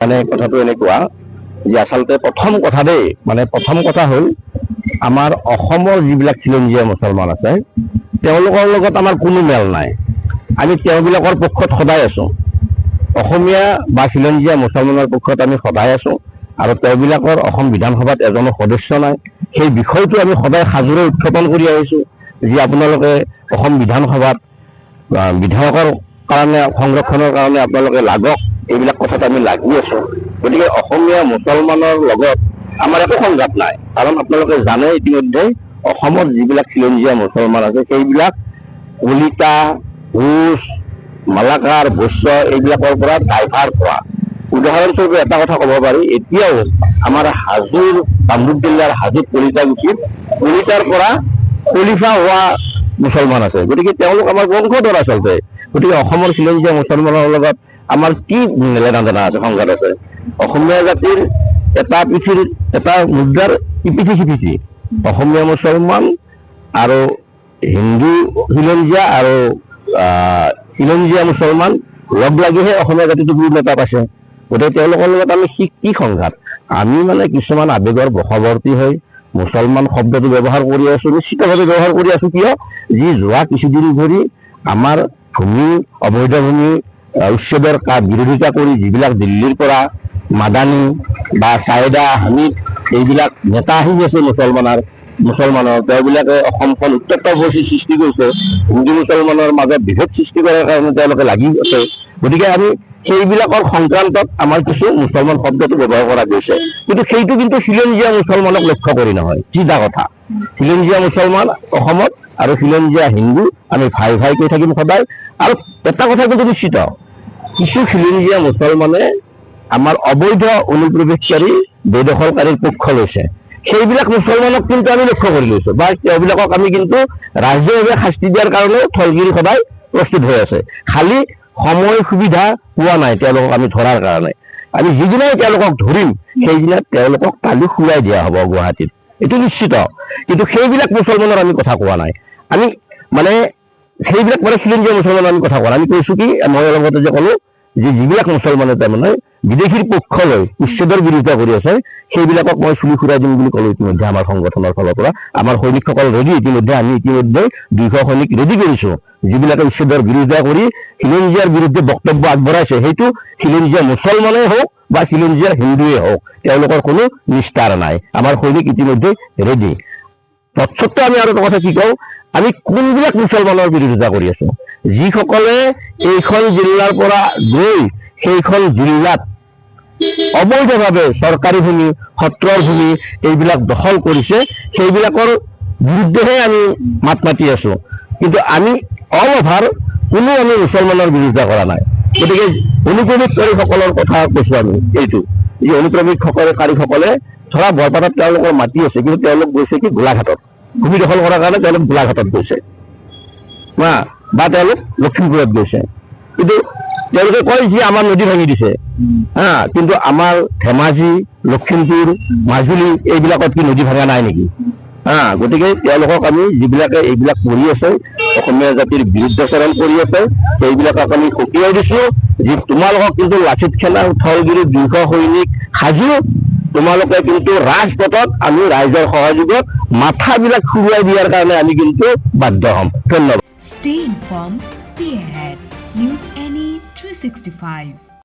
মানে কথাটো এনেকুৱা যে আচলতে প্ৰথম কথা হ'ল আমাৰ অসমৰ যিবিলাক খিলঞ্জীয়া মুছলমান আছে তেওঁলোকৰ লগত আমাৰ কোনো মেল নাই। আমি তেওঁবিলাকৰ পক্ষত সদায় আছো। অসমীয়া বা খিলঞ্জীয়া মুছলমানৰ পক্ষত আমি সদায় আছো আৰু তেওঁবিলাকৰ অসম বিধানসভাত এজনো সদস্য নাই। সেই বিষয়টো আমি সদায় সাজোৰে উত্থাপন কৰি আহিছো যে আপোনালোকে অসম বিধানসভাত বিধায়কৰ কাৰণে সংৰক্ষণৰ কাৰণে আপোনালোকে লাগক, এইবিলাক কথাত আমি লাগি আছো। গতিকে অসমীয়া মুছলমানৰ লগত আমাৰ একো সংঘাত নাই, কাৰণ আপোনালোকে জানে ইতিমধ্যে অসমত যিবিলাক খিলঞ্জীয়া মুছলমান আছে সেইবিলাক কলিতা, কোচ, মালাকাৰ, বৈশ্য এইবিলাকৰ পৰা ডাইভাৰ্ট হোৱা। উদাহৰণস্বৰূপে এটা কথা ক'ব পাৰি, এতিয়াও আমাৰ হাজোৰ কামৰূপ জিলাৰ হাজোত কলিতাৰ পৰা খলিফা হোৱা মুছলমান আছে। গতিকে তেওঁলোক আমাৰ বংশধৰ আচলতে। গতিকে অসমৰ খিলঞ্জীয়া মুছলমানৰ লগত আমাৰ কি লেনাদেনা আছে, সংঘাত আছে? অসমীয়া জাতিৰ এটা মুদ্ৰাৰ ইপিঠি সিপিঠি অসমীয়া মুছলমান আৰু হিন্দু খিলঞ্জীয়া আৰু খিলঞ্জীয়া মুছলমান লগ লাগিহে অসমীয়া জাতিটো পূৰ্ণতা পাইছে। গতিকে তেওঁলোকৰ লগত আমি কি সংঘাত? আমি মানে কিছুমান আৱেগৰ বশৱৰ্তী হৈ মুছলমান শব্দটো ব্যৱহাৰ কৰি আছো, নিশ্চিতভাৱে ব্যৱহাৰ কৰি আছো। কিয়? যি যোৱা কিছুদিন ধৰি আমাৰ ভূমি অবৈধ ভূমি উচ্ছেদৰ বিৰোধিতা কৰি যিবিলাক দিল্লীৰ পৰা মাদানী বা চাইদা, হামিদ এইবিলাক নেতা আহি আছে মুছলমানৰ তেওঁবিলাকে অসমখন উত্তপ্ত পৰিস্থিতিৰ সৃষ্টি কৰিছে। হিন্দু মুছলমানৰ মাজত বিভেদ সৃষ্টি কৰাৰ কাৰণে তেওঁলোকে লাগি আছে। গতিকে আমি সেইবিলাকৰ সংক্ৰান্তত আমাৰ কিছু মুছলমান শব্দটো ব্যৱহাৰ কৰা গৈছে, কিন্তু সেইটো খিলঞ্জীয়া মুছলমানক লক্ষ্য কৰি নহয়। চিধা কথা, খিলঞ্জীয়া মুছলমান অসমত আৰু খিলঞ্জীয়া হিন্দু আমি ভাই কৈ থাকিম সদায়। আৰু এটা কথা কিন্তু নিশ্চিত, কিছু খিলঞ্জীয়া মুছলমানে আমাৰ অবৈধ অনুপ্ৰৱেশকাৰী বেদখলকাৰীৰ পক্ষ লৈছে। সেইবিলাক মুছলমানক কিন্তু আমি লক্ষ্য কৰি লৈছো, বা তেওঁবিলাকক আমি কিন্তু ৰাজ্যভাৱে শাস্তি দিয়াৰ কাৰণেও থলগিৰি সদায় প্ৰস্তুত হৈ আছে। খালি সময় সুবিধা পোৱা নাই তেওঁলোকক আমি ধৰাৰ কাৰণে। আমি যিদিনাই তেওঁলোকক ধৰিম সেইদিনা তেওঁলোকক কালি শুৱাই দিয়া হ'ব গুৱাহাটীত, এইটো নিশ্চিত। কিন্তু সেইবিলাক মুছলমানৰ আমি কথা কোৱা নাই। আমি মানে সেইবিলাক খিলঞ্জীয়া মুছলমানৰ আমি কথা কোৱা নাই। আমি কৈছো কি, মই লগতে যে ক'লো যে যিবিলাক মুছলমানে তাৰমানে বিদেশীৰ পক্ষ লৈ উচ্ছেদৰ বিৰোধিতা কৰি আছে সেইবিলাকক মই চুলি ফুৰাই দিম বুলি ক'লো। ইতিমধ্যে আমাৰ সংগঠনৰ ফালৰ পৰা আমাৰ সৈনিকসকল ৰেডি। আমি ইতিমধ্যে 200 সৈনিক ৰেডি কৰিছো, যিবিলাকে উচ্ছেদৰ বিৰোধিতা কৰি খিলঞ্জীয়াৰ বিৰুদ্ধে বক্তব্য আগবঢ়াইছে। সেইটো খিলঞ্জীয়া মুছলমানেই হওক বা খিলঞ্জীয়া হিন্দুৱে হওক, তেওঁলোকৰ কোনো নিস্তাৰ নাই। আমাৰ সৈনিক ইতিমধ্যে ৰেডি। তৎসত্ত্বেও আমি আৰু এটা কথা কি কওঁ, আমি কোনবিলাক মুছলমানৰ বিৰোধিতা কৰি আছো? যিসকলে এইখন জিলাৰ পৰা গৈ সেইখন জিলাত অবৈধভাৱে চৰকাৰী ভূমি, সত্ৰৰ ভূমি এইবিলাক দখল কৰিছে, সেইবিলাকৰ বিৰুদ্ধেহে আমি মাত মাতি আছো। কিন্তু আমি অল অভাৰ কোনো আমি মুছলমানৰ বিৰোধিতা কৰা নাই। গতিকে অনুপ্ৰৱেশকাৰীসকলৰ কথা কৈছো আমি এইটো, যে অনুপ্ৰৱেশকাৰীসকলে ধৰা বৰপেটাত তেওঁলোকৰ মাটি আছে, কিন্তু তেওঁলোক গৈছে কি গোলাঘাটত, ভূমি দখল কৰাৰ কাৰণে তেওঁলোক গোলাঘাটত গৈছে বা তেওঁলোক লখিমপুৰত গৈছে। কিন্তু তেওঁলোকে কয় যে আমাৰ নদী ভাঙি দিছে, কিন্তু আমাৰ ধেমাজি, লখিমপুৰ, মাজুলী এইবিলাকত কি নদী ভাঙা নাই নেকি? গতিকে তেওঁলোকক আমি যিবিলাকে এইবিলাক কৰি আছে, অসমীয়া জাতিৰ বিৰুদ্ধাচৰণ কৰি আছে, সেইবিলাকক আমি সকীয়াই দিছো যে তোমালোকক কিন্তু লাচিত খেলা থলগিৰি 200 সৈনিক সাজু, তোমালোকে কিন্তু ৰাজপথত আমি ৰাইজৰ সহযোগত মাথাবিলাক খুৱাই দিয়াৰ কাৰণে আমি কিন্তু বাধ্য হ'ম। ধন্যবাদ। Stay informed, stay ahead. News NE 365.